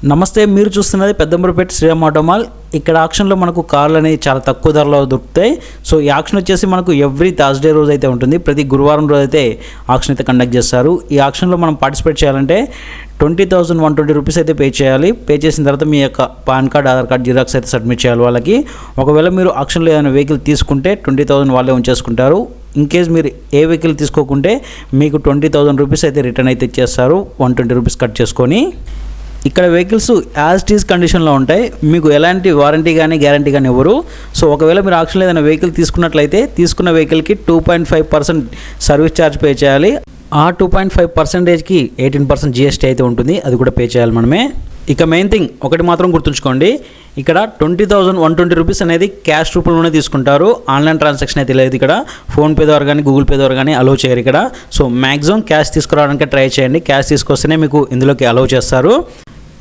నమస్తే, మీరు చూస్తున్నది పెద్దంబరపేట శ్రీరామ్ ఆటోమాల్. ఇక్కడ ఆక్షన్లో మనకు కార్లు అనేవి చాలా తక్కువ ధరలో దొరుకుతాయి. సో ఈ ఆక్షన్ వచ్చేసి మనకు ఎవ్రీ థర్స్డే రోజు అయితే ఉంటుంది. ప్రతి గురువారం రోజు అయితే ఆక్షన్ అయితే కండక్ట్ చేస్తారు. ఈ ఆక్షన్లో మనం పార్టిసిపేట్ చేయాలంటే 20,120 రూపీస్ అయితే పే చేయాలి. పే చేసిన తర్వాత మీ యొక్క pan card, Aadhaar card xerox అయితే సబ్మిట్ చేయాలి వాళ్ళకి. ఒకవేళ మీరు ఆక్షన్లో ఏదైనా వెహికల్ తీసుకుంటే 20,000 వాళ్ళే ఉంచేసుకుంటారు. ఇన్ కేస్ మీరు ఏ వెహికల్ తీసుకోకుంటే మీకు 20,000 రూపీస్ అయితే రిటర్న్ అయితే ఇచ్చేస్తారు, 120 రూపీస్ కట్ చేసుకొని. ఇక్కడ వెహికల్స్ యాజ్ ఇట్ ఈజ్ కండిషన్లో ఉంటాయి. మీకు ఎలాంటి వారంటీ కానీ గ్యారంటీ కానీ ఇవ్వరు. సో ఒకవేళ మీరు ఆక్షన్లో ఏదైనా వెహికల్ తీసుకున్నట్లయితే తీసుకున్న వెహికల్కి 2.5% సర్వీస్ ఛార్జ్ పే చేయాలి. ఆ 2.5%కి 18% GST అయితే ఉంటుంది, అది కూడా పే చేయాలి మనమే. ఇక మెయిన్ థింగ్ ఒకటి మాత్రం గుర్తుంచుకోండి, ఇక్కడ 20,120 రూపీస్ అనేది క్యాష్ రూపంలోనే తీసుకుంటారు. ఆన్లైన్ ట్రాన్సాక్షన్ అయితే లేదు. ఇక్కడ ఫోన్పే ద్వారా కానీ గూగుల్ పే ద్వారా కానీ అలౌ చేయరు ఇక్కడ. సో మ్యాక్సిమం క్యాష్ తీసుకురావడానికి ట్రై చేయండి. క్యాష్ తీసుకొస్తేనే మీకు ఇందులోకి అలౌ చేస్తారు.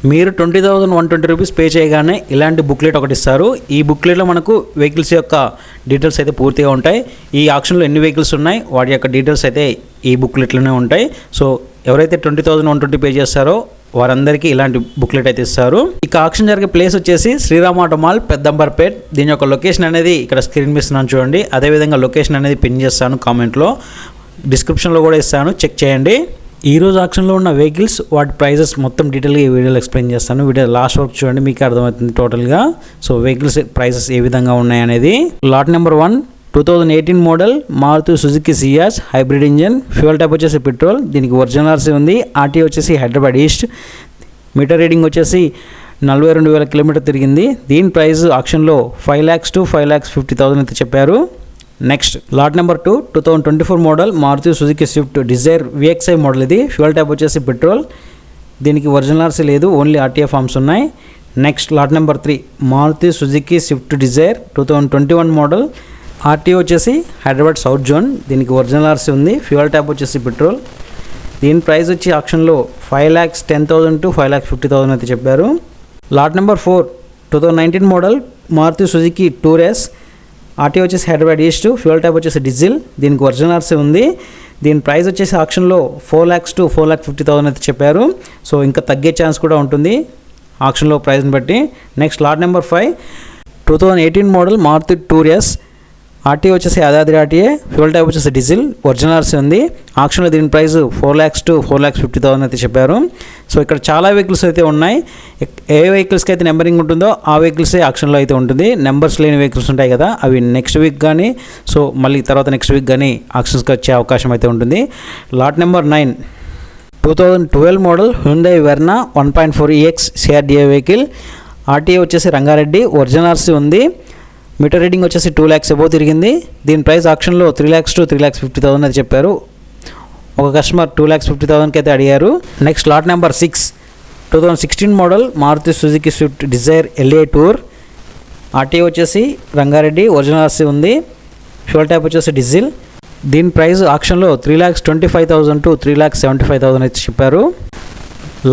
మీరు 20,120 రూపీస్ పే చేయగానే ఇలాంటి బుక్లెట్ ఒకటి ఇస్తారు. ఈ బుక్లెట్లో మనకు వెహికల్స్ యొక్క డీటెయిల్స్ అయితే పూర్తిగా ఉంటాయి. ఈ ఆక్షన్లో ఎన్ని వెహికల్స్ ఉన్నాయి వాటి యొక్క డీటెయిల్స్ అయితే ఈ బుక్లెట్లోనే ఉంటాయి. సో ఎవరైతే 20,120 పే చేస్తారో వారందరికీ ఇలాంటి బుక్లెట్ అయితే ఇస్తారు. ఇక ఆక్షన్ జరిగే ప్లేస్ వచ్చేసి శ్రీరామ్ ఆటోమాల్, పెద్దంబర్పేట్. దీని యొక్క లొకేషన్ అనేది ఇక్కడ స్క్రీన్ మీద ఇస్తున్నాను చూడండి. అదేవిధంగా లొకేషన్ అనేది పిన్ చేస్తాను కామెంట్లో, డిస్క్రిప్షన్లో కూడా ఇస్తాను, చెక్ చేయండి. ఈరోజు ఆక్షన్లో ఉన్న వెహికల్స్ వాటి ప్రైజెస్ మొత్తం డీటెయిల్గా ఈ వీడియోలో ఎక్స్ప్లెయిన్ చేస్తాను. వీడియో లాస్ట్ వరకు చూడండి, మీకు అర్థమవుతుంది టోటల్గా. సో వెహికల్స్ ప్రైజెస్ ఏ విధంగా ఉన్నాయి అనేది. Lot number 1 2018 model Maruti Suzuki Ciaz hybrid engine, fuel type వచ్చేసి పెట్రోల్. దీనికి ఒరిజినల్ ఆర్సీ ఉంది. ఆర్టీ వచ్చేసి హైదరాబాద్ ఈస్ట్. మీటర్ రీడింగ్ వచ్చేసి 42,000 కిలోమీటర్ తిరిగింది. దీని ప్రైస్ ఆక్షన్లో 5 lakhs to 5,50,000 అయితే చెప్పారు. Next lot number 2 2024 model Maruti Suzuki Swift Dzire VXI model. ఇది ఫ్యూయల్ టైప్ వచ్చేసి పెట్రోల్. దీనికి ఒరిజినల్ ఆర్సీ లేదు, ఓన్లీ RTA ఫార్మ్స్ ఉన్నాయి. Next lot number 3 Maruti Suzuki Swift Dzire 2021 model. RTA వచ్చేసి హైదరాబాద్ సౌత్ జోన్. దీనికి ఒరిజినల్ ఆర్సీ ఉంది. ఫ్యూయల్ టైప్ వచ్చేసి petrol. దీని ప్రైస్ వచ్చి ఆక్షన్లో 5,10,000 to 5,50,000 అయితే చెప్పారు. Lot number 4 2019 model Maruti Suzuki Tour S. RTA వచ్చేసి హైదరాబాద్ ఈస్ట్. ఫ్యూయల్ టైప్ వచ్చేసి డీజిల్. దీనికి ఒరిజినల్ ఆర్సీ ఉంది. దీని ప్రైస్ వచ్చేసి ఆక్షన్లో 4 lakhs to 4,50,000 అయితే చెప్పారు. సో ఇంకా తగ్గే ఛాన్స్ కూడా ఉంటుంది ఆక్షన్లో ప్రైస్ని బట్టి. Next lot number 5 2018 model Maruti Tour S. RTA వచ్చేసి యాదాద్రి RTA. ఫ్యూయల్ టైప్ వచ్చేసి డీజిల్. ఒరిజినల్ ఆర్సీ ఉంది. ఆక్షన్లో దీని ప్రైస్ 4 lakhs to 4,50,000 అయితే చెప్పారు. సో ఇక్కడ చాలా వెహికల్స్ అయితే ఉన్నాయి. ఏ వెహికల్స్కి అయితే నెంబరింగ్ ఉంటుందో ఆ వెహికల్సే ఆక్షన్లో అయితే ఉంటుంది. నెంబర్స్ లేని వెహికల్స్ ఉంటాయి కదా, అవి నెక్స్ట్ వీక్ కానీ సో మళ్ళీ తర్వాత నెక్స్ట్ వీక్ కానీ ఆక్షన్స్కి వచ్చే అవకాశం అయితే ఉంటుంది. Lot number 9 2012 model Hyundai Verna 1.4 EX CRDA vehicle. RTA వచ్చేసి రంగారెడ్డి. ఒరిజినల్ ఆర్సీ ఉంది. మీటర్ రీడింగ్ వచ్చేసి 2 lakhs అబోవ్ తిరిగింది. దీని ప్రైస్ ఆక్షన్లో 3 lakhs to 3,50,000 అయితే చెప్పారు. ఒక కస్టమర్ 2,50,000కి అయితే అడిగారు. Next lot number 6 2016 model Maruti Suzuki Swift Dzire LA tour. RTA వచ్చేసి రంగారెడ్డి. ఒరిజినల్ ఆర్సీ ఉంది. ఫ్యూయల్ టైప్ వచ్చేసి డీజిల్. దీని ప్రైస్ ఆక్షన్లో 3,25,000 to 3,75,000 అయితే చెప్పారు.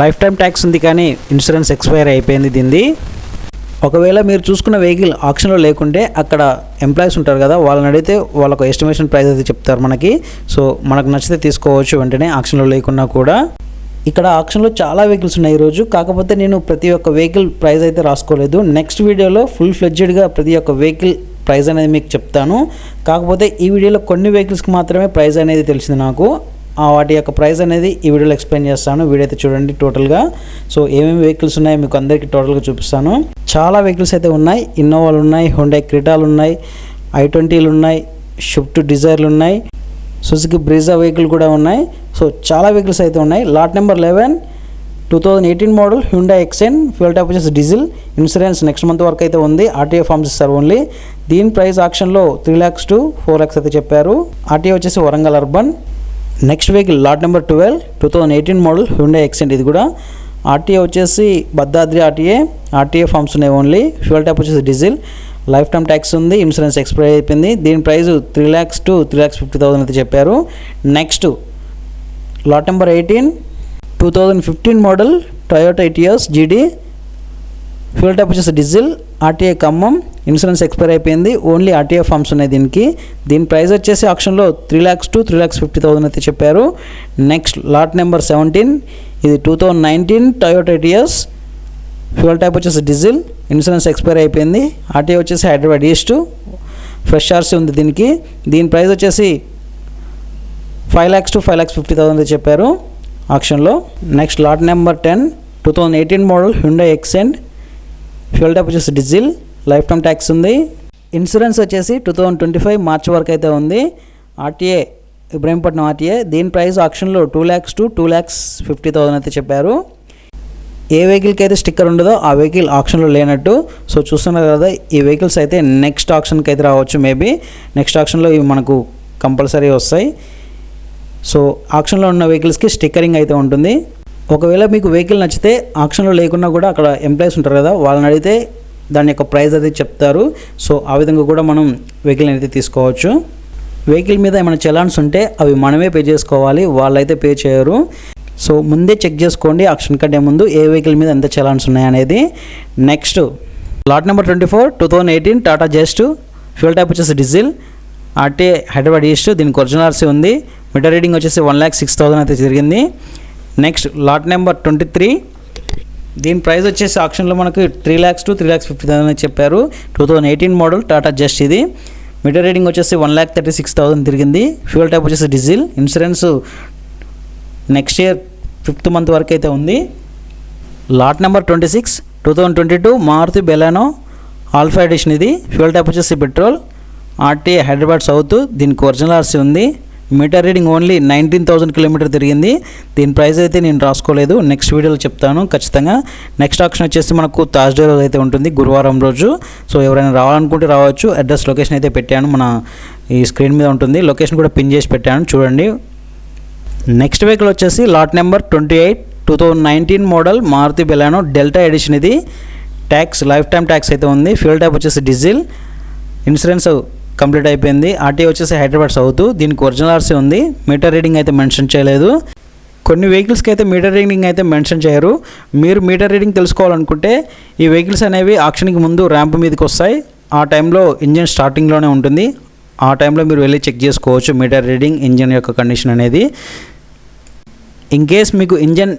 లైఫ్ టైం ట్యాక్స్ ఉంది కానీ ఇన్సూరెన్స్ ఎక్స్పైర్ అయిపోయింది దీనిది. ఒకవేళ మీరు చూసుకున్న వెహికల్ ఆక్షన్లో లేకుంటే అక్కడ ఎంప్లాయీస్ ఉంటారు కదా, వాళ్ళని అడిగితే వాళ్ళకు ఎస్టిమేషన్ ప్రైస్ అయితే చెప్తారు మనకి. సో మనకు నచ్చితే తీసుకోవచ్చు వెంటనే ఆక్షన్లో లేకున్నా కూడా. ఇక్కడ ఆక్షన్లో చాలా వెహికల్స్ ఉన్నాయి ఈరోజు. కాకపోతే నేను ప్రతి ఒక్క వెహికల్ ప్రైస్ అయితే రాసుకోలేదు. నెక్స్ట్ వీడియోలో ఫుల్ ఫ్లెడ్జెడ్గా ప్రతి ఒక్క వెహికల్ ప్రైస్ అనేది మీకు చెప్తాను. కాకపోతే ఈ వీడియోలో కొన్ని వెహికల్స్కి మాత్రమే ప్రైస్ అనేది తెలిసింది నాకు. వాటి యొక్క ప్రైస్ అనేది ఈ వీడియోలో ఎక్స్ప్లెయిన్ చేస్తాను. వీడియో అయితే చూడండి టోటల్గా. సో ఏమేమి వెహికల్స్ ఉన్నాయో మీకు అందరికీ టోటల్గా చూపిస్తాను. చాలా వెహికల్స్ అయితే ఉన్నాయి. ఇన్నోవాలు ఉన్నాయి, హుండై క్రెటాలు ఉన్నాయి, i20లు ఉన్నాయి, షిఫ్ట్ డిజైర్లు ఉన్నాయి, సుజుకి బ్రీజా వెహికల్ కూడా ఉన్నాయి. సో చాలా వెహికల్స్ అయితే ఉన్నాయి. Lot number 11 2018 model Hyundai Xcent. Fuel type వచ్చేసి డీజిల్. ఇన్సూరెన్స్ నెక్స్ట్ మంత్ వరకు అయితే ఉంది. RTA ఫార్మ్స్ ఇస్తారు ఓన్లీ. దీని ప్రైస్ ఆక్షన్లో 3 lakhs to 4 lakhs అయితే చెప్పారు. RTA వచ్చేసి Warangal urban. Next vehicle lot number 12 2018 model Hyundai Xcent. ఇది కూడా RTA వచ్చేసి భద్రాద్రి RTA ఫార్మ్స్ ఉన్నాయి ఓన్లీ. ఫ్యూయల్ టైప్ వచ్చేసి డీజిల్. లైఫ్ టైం ట్యాక్స్ ఉంది. ఇన్సూరెన్స్ ఎక్స్పైర్ అయిపోయింది. దీని ప్రైస్ 3 lakhs to 3,50,000 అయితే చెప్పారు. Next lot number 18 2015 model Toyota Etios GD. Fuel type వచ్చేసి diesel. RTA Khammam. Insurance expire అయిపోయింది. ఓన్లీ RTA ఫార్మ్స్ ఉన్నాయి దీనికి. దీని ప్రైస్ వచ్చేసి ఆక్షన్లో 3 lakhs to 3,50,000 అయితే చెప్పారు. నెక్స్ట్ లాట్ నెంబర్ 17 ఇది 2019 టొయోటా ఎటియోస్. ఫ్యూయల్ టైప్ వచ్చేసి డీజిల్, ఇన్సూరెన్స్ ఎక్స్పైర్ అయిపోయింది. ఆర్టీఏ వచ్చేసి హైదరాబాద్ ఈస్ట్, ఫ్రెష్ ఆర్సీ ఉంది దీనికి. దీని ప్రైస్ వచ్చేసి 5 lakhs to 5,50,000 చెప్పారు ఆక్షన్లో. Next lot number 10 2018 model Hyundai Xcent, fuel type వచ్చేసి డీజిల్, లైఫ్ టైమ్ ట్యాక్స్ ఉంది. ఇన్సూరెన్స్ వచ్చేసి 2025 మార్చ్ వరకు అయితే ఉంది. RTA Ibrahimpatnam RTA. దీని ప్రైస్ ఆక్షన్లో 2 lakhs to 2,50,000 అయితే చెప్పారు. ఏ వెహికల్కి అయితే స్టిక్కర్ ఉండదో ఆ వెహికల్ ఆక్షన్లో లేనట్టు. సో చూస్తున్నారు కదా, ఈ వెహికల్స్ అయితే నెక్స్ట్ ఆక్షన్కి అయితే రావచ్చు. మేబీ నెక్స్ట్ ఆక్షన్లో ఇవి మనకు కంపల్సరీ వస్తాయి. సో ఆక్షన్లో ఉన్న వెహికల్స్కి స్టిక్కరింగ్ అయితే ఉంటుంది. ఒకవేళ మీకు వెహికల్ నచ్చితే ఆక్షన్లో లేకున్నా కూడా అక్కడ ఎంప్లాయీస్ ఉంటారు కదా, వాళ్ళని అడిగితే దాని యొక్క ప్రైస్ అయితే చెప్తారు. సో ఆ విధంగా కూడా మనం వెహికల్ అయితే తీసుకోవచ్చు. వెహికల్ మీద ఏమైనా చలాన్స్ ఉంటే అవి మనమే పే చేసుకోవాలి, వాళ్ళైతే పే చేయరు. సో ముందే చెక్ చేసుకోండి ఆక్షన్ కంటే ముందు ఏ వెహికల్ మీద ఎంత చలాన్స్ ఉన్నాయనేది. Next lot number 24 2018 Tata just, fuel type వచ్చేసి డీజిల్, ఆర్టీఏ హైదరాబాద్ ఈస్ట్. దీనికి ఒరిజినల్ ఆర్సీ ఉంది. మీటర్ రీడింగ్ వచ్చేసి 1,06,000 అయితే జరిగింది. నెక్స్ట్ లాట్ నెంబర్ 23, దీని ప్రైస్ వచ్చేసి ఆక్షన్లో మనకు 3 lakhs to 3,50,000 అని చెప్పారు. 2018 మోడల్ టాటా జస్ట్ ఇది. మీటర్ రీడింగ్ వచ్చేసి 1,36,000 తిరిగింది. ఫ్యూయల్ టైప్ వచ్చేసి diesel, insurance next year 5th month వరకు అయితే ఉంది. Lot number 26 2022 Maruti Baleno Alpha edition ఇది. ఫ్యూయల్ టైప్ వచ్చేసి పెట్రోల్, ఆర్టీఏ హైదరాబాద్ సౌత్. దీనికి ఒరిజినల్ ఆర్సీ ఉంది. మీటర్ రీడింగ్ ఓన్లీ 19,000 కిలోమీటర్ తిరిగింది. దీని ప్రైస్ అయితే నేను రాసుకోలేదు, నెక్స్ట్ వీడియోలో చెప్తాను ఖచ్చితంగా. నెక్స్ట్ ఆప్షన్ వచ్చేసి మనకు థర్స్డే రోజు అయితే ఉంటుంది, గురువారం రోజు. సో ఎవరైనా రావాలనుకుంటే రావచ్చు. అడ్రస్ లొకేషన్ అయితే పెట్టాను, మన ఈ స్క్రీన్ మీద ఉంటుంది. లొకేషన్ కూడా పిన్ చేసి పెట్టాను చూడండి. నెక్స్ట్ వెహికల్ వచ్చేసి lot number 28 2019 model Maruti Baleno Delta edition ఇది. ట్యాక్స్ లైఫ్ టైమ్ ట్యాక్స్ అయితే ఉంది. ఫ్యూయల్ టైప్ వచ్చేసి డీజిల్, ఇన్సూరెన్స్ కంప్లీట్ అయిపోయింది. ఆర్టీఏ వచ్చేసి హైదరాబాద్ సౌత్. దీనికి ఒరిజినల్ ఆర్సీ ఉంది. మీటర్ రీడింగ్ అయితే మెన్షన్ చేయలేదు. కొన్ని వెహికల్స్కి అయితే మీటర్ రీడింగ్ అయితే మెన్షన్ చేయరు. మీరు మీటర్ రీడింగ్ తెలుసుకోవాలనుకుంటే ఈ వెహికల్స్ అనేవి ఆక్షన్కి ముందు ర్యాంప్ మీదకి వస్తాయి. ఆ టైంలో ఇంజిన్ స్టార్టింగ్లోనే ఉంటుంది. ఆ టైంలో మీరు వెళ్ళి చెక్ చేసుకోవచ్చు మీటర్ రీడింగ్, ఇంజిన్ యొక్క కండిషన్ అనేది. ఇన్ కేస్ మీకు ఇంజన్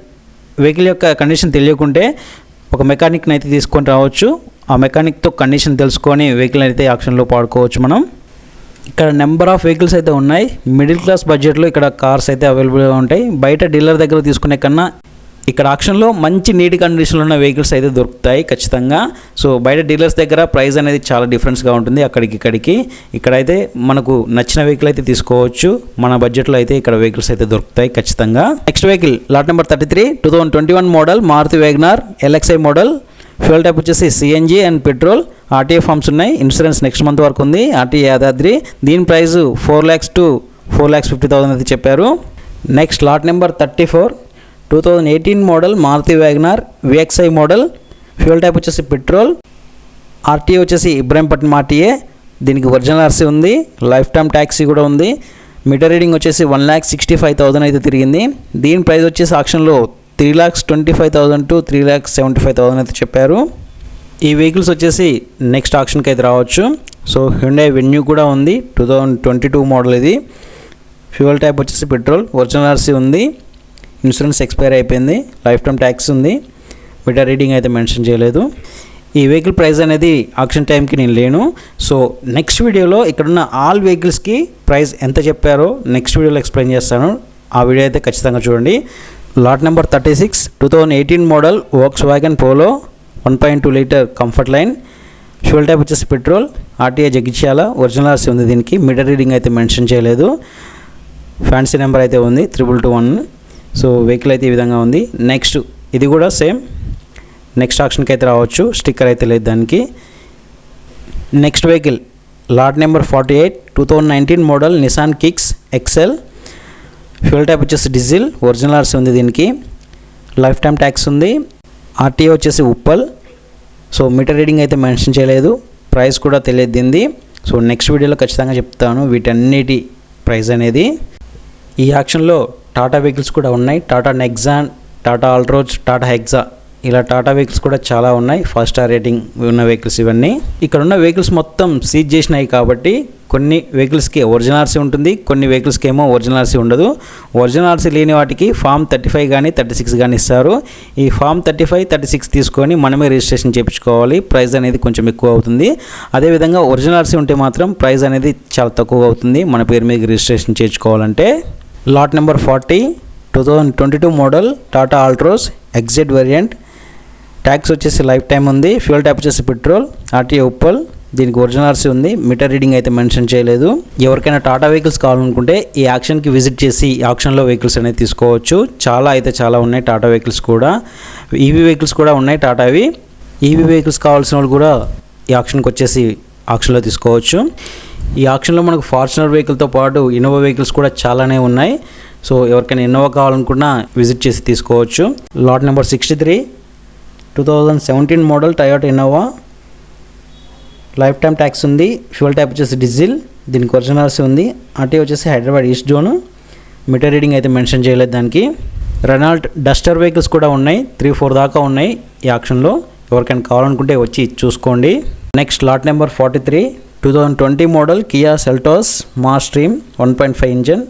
వెహికల్ యొక్క కండిషన్ తెలియకుంటే ఒక మెకానిక్ని అయితే తీసుకొని రావచ్చు. ఆ మెకానిక్తో కండిషన్ తెలుసుకొని వెహికల్ అయితే ఆక్షన్లో పాడుకోవచ్చు మనం. ఇక్కడ నెంబర్ ఆఫ్ వెహికల్స్ అయితే ఉన్నాయి. మిడిల్ క్లాస్ బడ్జెట్లో ఇక్కడ కార్స్ అయితే అవైలబుల్గా ఉంటాయి. బయట డీలర్ దగ్గర తీసుకునే కన్నా ఇక్కడ ఆక్షన్లో మంచి నీట్ కండిషన్లో ఉన్న వెహికల్స్ అయితే దొరుకుతాయి ఖచ్చితంగా. సో బయట డీలర్స్ దగ్గర ప్రైస్ అనేది చాలా డిఫరెన్స్గా ఉంటుంది ఇక్కడికి. ఇక్కడైతే మనకు నచ్చిన వెహికల్ అయితే తీసుకోవచ్చు. మన బడ్జెట్లో అయితే ఇక్కడ వెహికల్స్ అయితే దొరుకుతాయి ఖచ్చితంగా. Next vehicle lot number 33 2021 model Maruti WagonR LXI model. Fuel type వచ్చేసి CNG and petrol. RTA forms ఉన్నాయి. ఇన్సూరెన్స్ నెక్స్ట్ మంత్ వరకు ఉంది. ఆర్టీఏ యాదాద్రి. దీని ప్రైస్ 4 lakhs to 4,50,000 అయితే చెప్పారు. Next lot number 34 2018 model Maruti WagonR VXI model. Fuel type వచ్చేసి petrol. RTA వచ్చేసి Ibrahimpatnam RTA. దీనికి ఒరిజినల్ ఆర్సీ ఉంది. లైఫ్ టైమ్ ట్యాక్సీ కూడా ఉంది. మీటర్ రీడింగ్ వచ్చేసి 1,65,000 అయితే తిరిగింది. దీని ప్రైస్ వచ్చేసి ఆక్షన్లో 3,25,000 to 3,75,000 అయితే చెప్పారు. ఈ వెహికల్స్ వచ్చేసి నెక్స్ట్ ఆక్షన్కి అయితే రావచ్చు. సో హ్యుండై వెన్యూ కూడా ఉంది. 2022 మోడల్ ఇది. ఫ్యూయల్ టైప్ వచ్చేసి పెట్రోల్, ఒరిజినల్ ఆర్సీ ఉంది. ఇన్సూరెన్స్ ఎక్స్పైర్ అయిపోయింది. లైఫ్ టైమ్ ట్యాక్స్ ఉంది. మీటర్ రీడింగ్ అయితే మెన్షన్ చేయలేదు. ఈ వెహికల్ ప్రైస్ అనేది ఆక్షన్ టైంకి నేను లేను. సో నెక్స్ట్ వీడియోలో ఇక్కడున్న ఆల్ వెహికల్స్కి ప్రైస్ ఎంత చెప్పారో నెక్స్ట్ వీడియోలో ఎక్స్ప్లెయిన్ చేస్తాను. ఆ వీడియో అయితే ఖచ్చితంగా చూడండి. Lot number 36 2018 model Volkswagen Polo 1.2 litre comfort line. Fuel type వచ్చేసి petrol. RTA Jagtial. Original RC ఉంది దీనికి. మీటర్ రీడింగ్ అయితే మెన్షన్ చేయలేదు. ఫ్యాన్సీ నెంబర్ అయితే ఉంది 2221. సో వెహికల్ అయితే ఈ విధంగా ఉంది. నెక్స్ట్ ఇది కూడా సేమ్ నెక్స్ట్ ఆక్షన్కి అయితే రావచ్చు. స్టిక్కర్ అయితే లేదు దానికి. Next vehicle lot number 48 2019 model Nissan Kicks XL. Fuel type వచ్చేసి డీజిల్. ఒరిజినల్ ఆర్సీ ఉంది దీనికి. లైఫ్ టైమ్ ట్యాక్స్ ఉంది. ఆర్టీఏ వచ్చేసి ఉప్పల్. సో మీటర్ రీడింగ్ అయితే మెన్షన్ చేయలేదు. ప్రైస్ కూడా తెలియదు దీనిది. సో నెక్స్ట్ వీడియోలో ఖచ్చితంగా చెప్తాను వీటన్నిటి ప్రైస్ అనేది. ఈ ఆక్షన్లో టాటా వెహికల్స్ కూడా ఉన్నాయి. టాటా నెక్సాన్, టాటా ఆల్ట్రోజ్, టాటా హెక్సా ఇలా టాటా వెహికల్స్ కూడా చాలా ఉన్నాయి, 5 స్టార్ రేటింగ్ ఉన్న వెహికల్స్ ఇవన్నీ. ఇక్కడ ఉన్న వెహికల్స్ మొత్తం సీజ్ చేసినాయి కాబట్టి కొన్ని వెహికల్స్కి ఒరిజినల్ ఆర్సీ ఉంటుంది, కొన్ని వెహికల్స్కి ఏమో ఒరిజినల్ ఆర్సీ ఉండదు. ఒరిజినల్ ఆర్సీ లేని వాటికి ఫామ్ 35 కానీ 36 కానీ ఇస్తారు. ఈ ఫామ్ 35, 36 తీసుకొని మనమే రిజిస్ట్రేషన్ చేయించుకోవాలి. ప్రైస్ అనేది కొంచెం ఎక్కువ అవుతుంది. అదేవిధంగా ఒరిజినల్ ఆర్సీ ఉంటే మాత్రం ప్రైస్ అనేది చాలా తక్కువ అవుతుంది మన పేరు మీద రిజిస్ట్రేషన్ చేయించుకోవాలంటే. Lot number 40 2022 model Tata Altroz XZ variant. Tax వచ్చేసి లైఫ్ టైం ఉంది. ఫ్యూయల్ ట్యాప్ వచ్చేసి పెట్రోల్, ఆర్టీఏ ఉప్పల్. దీనికి ఒరిజినల్ ఆర్సీ ఉంది, మీటర్ రీడింగ్ అయితే మెన్షన్ చేయలేదు. ఎవరికైనా టాటా వెహికల్స్ కావాలనుకుంటే ఈ యాక్షన్కి విజిట్ చేసి ఈ ఆక్షన్లో వెహికల్స్ అనేది తీసుకోవచ్చు. చాలా ఉన్నాయి టాటా వెహికల్స్ కూడా. ఈవీ వెహికల్స్ కూడా ఉన్నాయి టాటావి. ఈవీ వెహికల్స్ కావాల్సిన వాళ్ళు కూడా ఈ ఆక్షన్కి వచ్చేసి ఆక్షన్లో తీసుకోవచ్చు. ఈ ఆక్షన్లో మనకు ఫార్చునర్ వెహికల్తో పాటు ఇన్నోవా వెహికల్స్ కూడా చాలానే ఉన్నాయి. సో ఎవరికైనా ఇన్నోవా కావాలనుకున్నా విజిట్ చేసి తీసుకోవచ్చు. Lot number 63 2017 model Toyota Innova. Life time tax ఉంది. ఫ్యూయల్ ట్యాప్ వచ్చేసి డీజిల్. దీనికి ఒరిజినల్ ఆర్సీ ఉంది. ఆర్టీ వచ్చేసి Hyderabad east zone. Metre reading అయితే మెన్షన్ చేయలేదు దానికి. రెనాల్ట్ డస్టర్ వెహికల్స్ కూడా ఉన్నాయి, 3-4 దాకా ఉన్నాయి ఈ ఆక్షన్లో. ఎవరికైనా కావాలనుకుంటే వచ్చి చూసుకోండి. Next lot number 43 2020 model Kia Seltos mass stream 1.5 engine.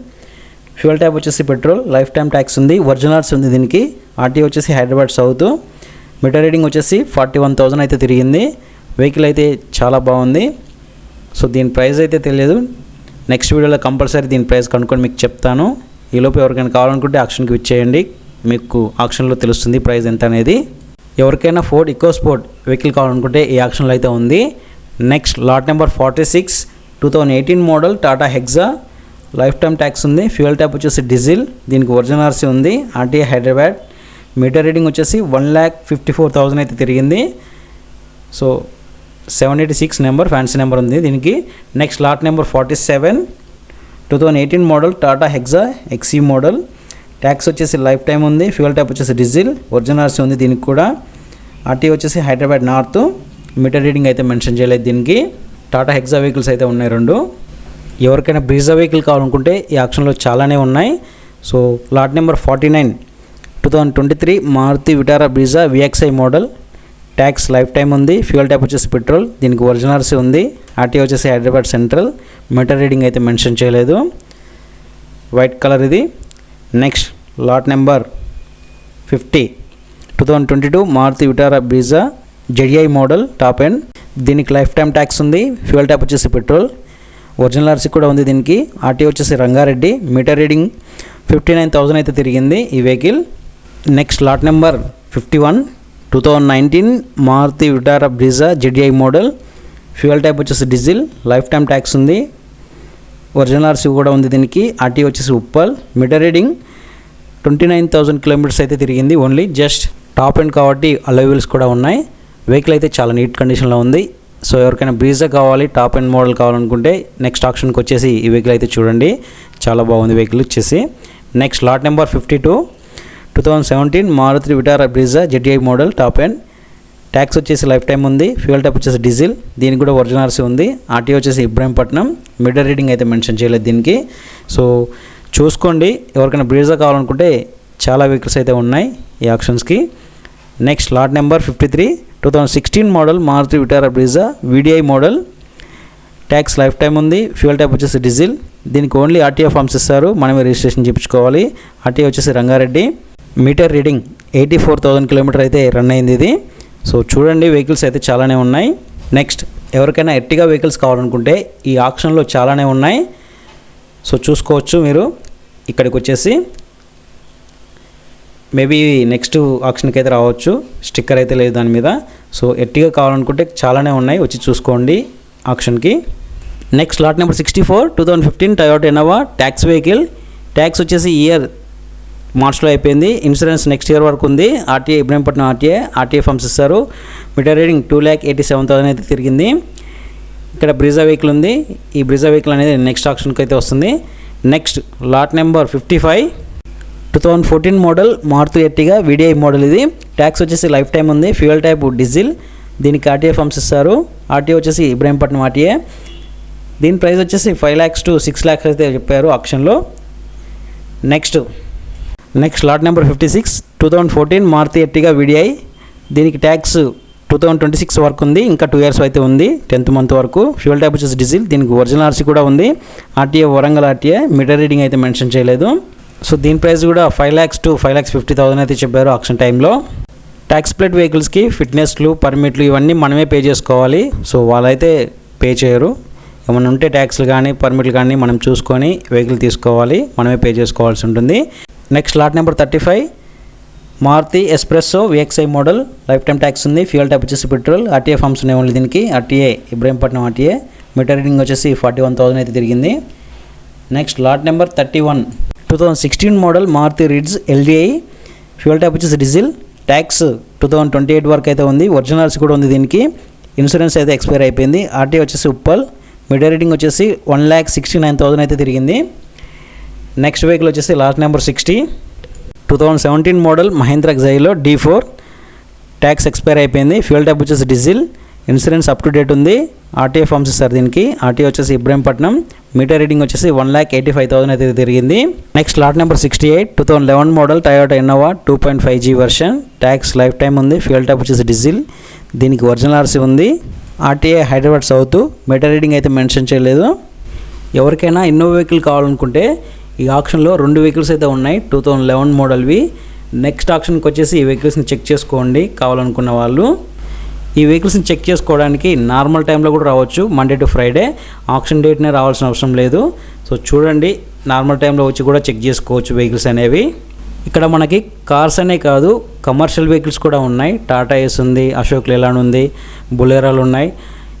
Fuel type వచ్చేసి పెట్రోల్. లైఫ్ టైం ట్యాక్స్ ఉంది. ఒరిజినల్ ఆర్సీ ఉంది దీనికి. ఆర్టీ వచ్చేసి హైదరాబాద్ సౌత్. మీటర్ రీడింగ్ వచ్చేసి 41,000 అయితే తిరిగింది. వెహికల్ అయితే చాలా బాగుంది. సో దీని ప్రైస్ అయితే తెలియదు. నెక్స్ట్ వీడియోలో కంపల్సరీ దీని ప్రైస్ కనుక్కొని మీకు చెప్తాను. ఈలోపు ఎవరికైనా కావాలనుకుంటే ఆక్షన్కి ఇచ్చేయండి, మీకు ఆక్షన్లో తెలుస్తుంది ప్రైస్ ఎంత అనేది. ఎవరికైనా ఫోర్డ్ ఇకో స్పోర్ట్ వెహికల్ కావాలనుకుంటే ఈ ఆక్షన్లో అయితే ఉంది. Next lot number 46 2018 model Tata hexa. Life time tax ఉంది. ఫ్యూయల్ ట్యాప్ వచ్చేసి డీజిల్. దీనికి ఒరిజినల్ ఆర్సీ ఉంది. ఆర్టీఏ హైదరాబాద్. మీటర్ రీడింగ్ వచ్చేసి 1,54,000 అయితే తిరిగింది. సో 786 నెంబర్ ఫ్యాన్సీ నెంబర్ ఉంది దీనికి. Next lot number 47 2018 model Tata Hexa XE model. Tax వచ్చేసి లైఫ్ టైం ఉంది. ఫ్యూయల్ ట్యాప్ వచ్చేసి డీజిల్. ఒరిజినల్ ఆర్సీ ఉంది దీనికి కూడా. ఆర్టీ వచ్చేసి హైదరాబాద్ నార్త్. మీటర్ రీడింగ్ అయితే మెన్షన్ చేయలేదు దీనికి. టాటా హెగ్జా వెహికల్స్ అయితే ఉన్నాయి 2. ఎవరికైనా బ్రీజా వెహికల్ కావాలనుకుంటే ఈ ఆక్షన్లో చాలానే ఉన్నాయి. So lot number 49 2023 Maruti Vitara Brezza VXI model. Tax life time ఉంది. ఫ్యూయల్ ట్యాప్ వచ్చేసి పెట్రోల్. దీనికి ఒరిజినల్ ఆర్సీ ఉంది. ఆర్టీ వచ్చేసి హైదరాబాద్ సెంట్రల్. మీటర్ రీడింగ్ అయితే మెన్షన్ చేయలేదు. వైట్ కలర్ ఇది. Next lot number 50 2022 Maruti Vitara Brezza ZDI model top end. దీనికి life time tax ఉంది. ఫ్యూయల్ ట్యాప్ వచ్చేసి పెట్రోల్. ఒరిజినల్ ఆర్సీ కూడా ఉంది దీనికి. ఆర్టీ వచ్చేసి రంగారెడ్డి. మీటర్ రీడింగ్ 59,000 అయితే తిరిగింది ఈ vehicle. Next lot number 51 2019 Maruti Vitara Brezza ZDI model. Fuel type వచ్చేసి డీజిల్. లైఫ్ టైం ట్యాక్స్ ఉంది. ఒరిజినల్ ఆర్సీ కూడా ఉంది దీనికి. ఆర్టీ వచ్చేసి ఉప్పల్. మీటర్ రీడింగ్ 29,000 కిలోమీటర్స్ అయితే తిరిగింది. ఓన్లీ జస్ట్ టాప్ ఎండ్ కాబట్టి అలాయ్ వీల్స్ కూడా ఉన్నాయి. వెహికల్ అయితే చాలా నీట్ కండిషన్లో ఉంది. సో ఎవరికైనా బ్రీజా కావాలి, టాప్ ఎండ్ మోడల్ కావాలనుకుంటే నెక్స్ట్ ఆప్షన్కి వచ్చేసి ఈ వెహికల్ అయితే చూడండి, చాలా బాగుంది వెహికల్ వచ్చేసి. Next lot number 52 2017 Maruti Vitara Brezza ZDI model top end. Tax వచ్చేసి లైఫ్ టైం ఉంది. ఫ్యూయల్ టైప్ వచ్చేసి డీజిల్. దీనికి కూడా ఒరిజినల్ ఆర్సీ ఉంది. ఆర్టీ వచ్చేసి ఇబ్రాహీంపట్నం. మీటర్ రీడింగ్ అయితే మెన్షన్ చేయలేదు దీనికి. సో చూసుకోండి, ఎవరికైనా బ్రీజా కావాలనుకుంటే చాలా వెహికల్స్ అయితే ఉన్నాయి ఈ ఆప్షన్స్కి. Next lot number 53 2016 model Maruti Vitara Brezza VDI model. Tax life time ఉంది. ఫ్యూయల్ టైప్ వచ్చేసి డీజిల్. దీనికి ఓన్లీ ఆర్టీఏ ఫామ్స్ ఇస్తారు, మనమే రిజిస్ట్రేషన్ చేయించుకోవాలి. ఆర్టీఏ వచ్చేసి రంగారెడ్డి. మీటర్ రీడింగ్ 84,000 కిలోమీటర్ అయితే రన్ అయింది ఇది. సో చూడండి, వెహికల్స్ అయితే చాలానే ఉన్నాయి. నెక్స్ట్ ఎవరికైనా ఎర్టిగా వెహికల్స్ కావాలనుకుంటే ఈ ఆప్షన్లో చాలానే ఉన్నాయి. సో చూసుకోవచ్చు మీరు ఇక్కడికి వచ్చేసి. మేబీ నెక్స్ట్ ఆప్షన్కి అయితే రావచ్చు, స్టిక్కర్ అయితే లేదు దాని మీద. సో ఎర్టిగా కావాలనుకుంటే చాలానే ఉన్నాయి, వచ్చి చూసుకోండి ఆప్షన్కి. Next lot number 64 2015 Toyota Innova tax vehicle. Tax వచ్చేసి ఇయర్ మార్చ్లో అయిపోయింది. ఇన్సూరెన్స్ నెక్స్ట్ ఇయర్ వరకు ఉంది. ఆర్టీఏ ఇబ్రాహీంపట్నం ఆర్టీఏ ఫామ్స్ ఇస్తారు. మీటర్ రీడింగ్ 2,87,000 అయితే తిరిగింది. ఇక్కడ బ్రీజా వెహికల్ ఉంది. ఈ బ్రీజా వెహికల్ అనేది నెక్స్ట్ ఆప్షన్కి అయితే వస్తుంది. Next lot number 55 2014 model Maruti Ertiga VDI model. ఇది ట్యాక్స్ వచ్చేసి లైఫ్ టైం ఉంది. Fuel type diesel. దీనికి ఆర్టీఏ ఫామ్స్ ఇస్తారు. ఆర్టీఏ వచ్చేసి ఇబ్రాహీంపట్నం ఆర్టీఏ. దీని ప్రైస్ వచ్చేసి 5 lakhs to 6 lakhs అయితే చెప్పారు ఆప్షన్లో. Next lot number 56 2014 Maruti Ertiga VDI. దీనికి ట్యాక్స్ 2026 వరకు ఉంది, ఇంకా 2 years అయితే ఉంది, 10th month వరకు. ఫ్యూయల్ టైప్ వచ్చేసి డీజిల్, దీనికి ఒరిజినల్ ఆర్సీ కూడా ఉంది. RTA Warangal RTA, meter reading అయితే మెన్షన్ చేయలేదు. సో దీని ప్రైస్ కూడా 5 lakhs to 5,50,000 అయితే చెప్పారు ఆక్షన్ టైంలో. ట్యాక్స్ ప్లేట్ వెహికల్స్కి ఫిట్నెస్లు, పర్మిట్లు ఇవన్నీ మనమే పే చేసుకోవాలి. సో వాళ్ళైతే పే చేయరు. ఏమైనా ఉంటే ట్యాక్స్లు కానీ పర్మిట్లు కానీ మనం చూసుకొని వెహికల్ తీసుకోవాలి, మనమే పే చేసుకోవాల్సి ఉంటుంది. Next lot number 35 Maruti S-Presso VXI model, life time tax ఉంది. ఫ్యూయల్ టైప్ వచ్చేసి పెట్రోల్, ఆర్టీఏ ఫార్మ్స్ ఉన్నాయి ఓన్లీ దీనికి. RTA Ibrahimpatnam RTA, meter reading వచ్చేసి 41,000 అయితే తిరిగింది. Next lot number 31 2016 model Maruti Ritz LDI, fuel type వచ్చేసి డీజిల్, ట్యాక్స్ 2028 వరకు అయితే ఉంది. ఒరిజినల్స్ కూడా ఉంది దీనికి. ఇన్సూరెన్స్ అయితే ఎక్స్పైర్ అయిపోయింది. ఆర్టీఏ వచ్చేసి ఉప్పల్, మీటర్ రీడింగ్ వచ్చేసి 1,69,000 అయితే తిరిగింది. నెక్స్ట్ వెహికల్ వచ్చేసి last number 60 2017 model Mahindra Xylo D4, tax expire అయిపోయింది. ఫ్యూయల్ టైప్ వచ్చేసి diesel, insurance up to date ఉంది. ఆర్టీఏ ఫార్మ్స్ ఇస్తారు దీనికి. ఆర్టీఏ వచ్చేసి ఇబ్రహీంపట్నం, మీటర్ రీడింగ్ వచ్చేసి 1,85,000 అయితే తిరిగింది. Next lot number 68 2011 model Toyota Innova 2.5G version, tax life time ఉంది. ఫ్యూయల్ టైప్ వచ్చేసి డీజిల్, దీనికి ఒరిజినల్ ఆర్సీ ఉంది. RTA Hyderabad south, metre reading అయితే మెన్షన్ చేయలేదు. ఎవరికైనా ఇన్నోవా వెహికల్ కావాలనుకుంటే ఈ ఆప్షన్లో 2 వెహికల్స్ అయితే ఉన్నాయి 2011 మోడల్వి. నెక్స్ట్ ఆప్షన్కి వచ్చేసి ఈ వెహికల్స్ని చెక్ చేసుకోండి కావాలనుకున్న వాళ్ళు. ఈ వెహికల్స్ని చెక్ చేసుకోవడానికి నార్మల్ టైంలో కూడా రావచ్చు, మండే టు ఫ్రైడే. ఆప్షన్ డేట్నే రావాల్సిన అవసరం లేదు. సో చూడండి, నార్మల్ టైంలో వచ్చి కూడా చెక్ చేసుకోవచ్చు వెహికల్స్ అనేవి. ఇక్కడ మనకి కార్స్ అనే కాదు, కమర్షియల్ వెహికల్స్ కూడా ఉన్నాయి. టాటా ఏస్ ఉంది, అశోక్ లేలాండ్ ఉంది, బులెరాలు ఉన్నాయి.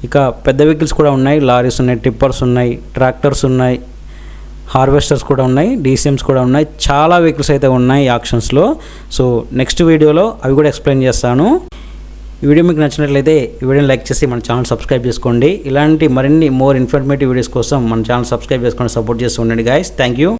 ఇక పెద్ద వెహికల్స్ కూడా ఉన్నాయి, లారీస్ ఉన్నాయి, టిప్పర్స్ ఉన్నాయి, ట్రాక్టర్స్ ఉన్నాయి, హార్వెస్టర్స్ కూడా ఉన్నాయి, DCMs కూడా ఉన్నాయి. చాలా వెహికల్స్ అయితే ఉన్నాయి ఈ ఆప్షన్స్లో. సో నెక్స్ట్ వీడియోలో అవి కూడా ఎక్స్ప్లెయిన్ చేస్తాను. ఈ వీడియో మీకు నచ్చినట్లయితే ఈ వీడియోని లైక్ చేసి మన ఛానల్ సబ్స్క్రైబ్ చేసుకోండి. ఇలాంటి మరిన్ని మోర్ ఇన్ఫర్మేటివ్ వీడియోస్ కోసం మన ఛానల్ సబ్స్క్రైబ్ చేసుకొని సపోర్ట్ చేస్తూ ఉండండి గైస్. Thank you.